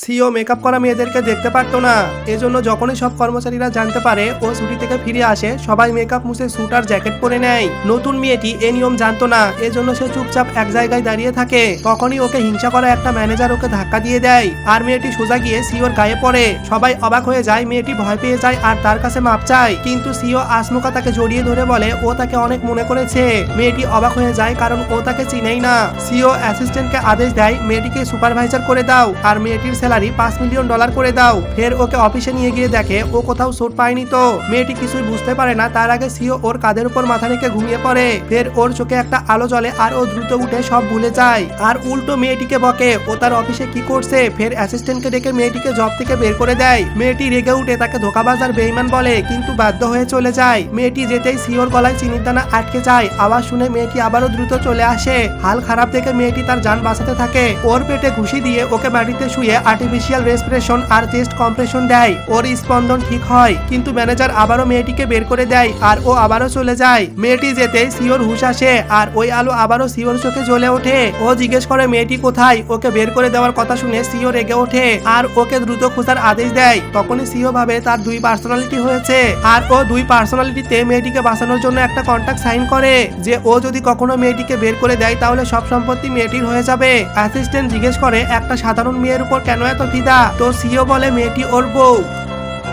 CO makeup করা মেয়েদেরকে দেখতে পারতো না। এজন্য যখনই সব কর্মচারীরা জানতে পারে ও ছুটি থেকে ফিরে আসে, সবাই মেকআপ মুছে স্যুট আর জ্যাকেট পরে নেয়। নতুন মেয়েটি এই নিয়ম জানতো না, এজন্য সে চুপচাপ এক জায়গায় দাঁড়িয়ে থাকে। তখনই ওকে হিংসা করা একটা ম্যানেজার ওকে ধাক্কা দিয়ে দেয়, আর মেয়েটি সোজা গিয়ে সিওর গায়ে পড়ে। সবাই অবাক হয়ে যায়, মেয়েটি ভয় পেয়ে যায় আর তার কাছে মাপ চায়। কিন্তু সিও আসমুকা তাকে জড়িয়ে ধরে বলে ও তাকে অনেক মনে করেছে। মেয়েটি অবাক হয়ে যায় কারণ ও তাকে চিনেই না। সিও অ্যাসিস্ট্যান্টকে আদেশ দেয়, মেয়েটিকে সুপারভাইজার করে দাও আর মেয়েটির স্যালারি $5 মিলিয়ন করে দাও। ফের ওকে অফিসে নিয়ে গিয়ে দেখে ও কোথাও চোট পায়নি। তো মেয়েটি কিছুই বুঝতে পারে না। তার আগে সিও ওর কাঁধের উপর মাথা রেখে ঘুমিয়ে পড়ে। ফের ওর চোখে একটা আলো জ্বলে আর ও দ্রুত উঠে সব ভুলে যায় আর উল্টো মেয়েটিকে বকে ও তার অফিসে কি করছে। ফের অ্যাসিস্ট্যান্টকে ডেকে মেয়েটিকে জব থেকে বের করে দেয়। মেয়েটি রেগে উঠে তাকে ধোকাবাজ আর বেঈমান বলে, কিন্তু বাধ্য হয়ে চলে যায়। মেয়েটি যেতেই সিওর গলায় চিনির দানা আটকে যায়। আওয়াজ শুনে মেয়েটি আবারও দ্রুত চলে আসে। হাল খারাপ দেখে মেয়েটি তার জান বাঁচাতে থাকে। ওর পেটে ঘুষি দিয়ে ওকে মাটিতে শুয়ে আর্টিফিশিয়াল রেসপিরেশন আর চেস্ট কম্প্রেশন দেয়। ওর স্পন্দন ঠিক হয়, কিন্তু ম্যানেজার আবারও মেয়েটিকে বের করে দেয় আর ও আবারও চলে যায়। মেয়েটি যেতে সিওর হুঁশ আসে আর ওই আলো আবারও সিওর চোখে জ্বলে ওঠে। ও জিজ্ঞেস করে মেয়েটি কোথায়। ওকে বের করে দেওয়ার কথা শুনে সিও রেগে ওঠে আর ওকে দ্রুত খোঁজার আদেশ দেয়। তখনই সিও ভাবে তার দুই পার্সোনালিটি হয়েছে আর ও দুই পার্সোনালিটিতে মেয়েটিকে বাঁচানোর জন্য একটা কন্ট্রাক্ট সাইন করে যে ও যদি কখনো মেয়েটিকে বের করে দেয় তাহলে সব সম্পত্তি মেয়েটির হয়ে যাবে। অ্যাসিস্ট্যান্ট জিজ্ঞেস করে একটা সাধারণ মেয়ের উপর কেন এত ফিদা। তো সিও বলে মেয়েটি ওর বউ।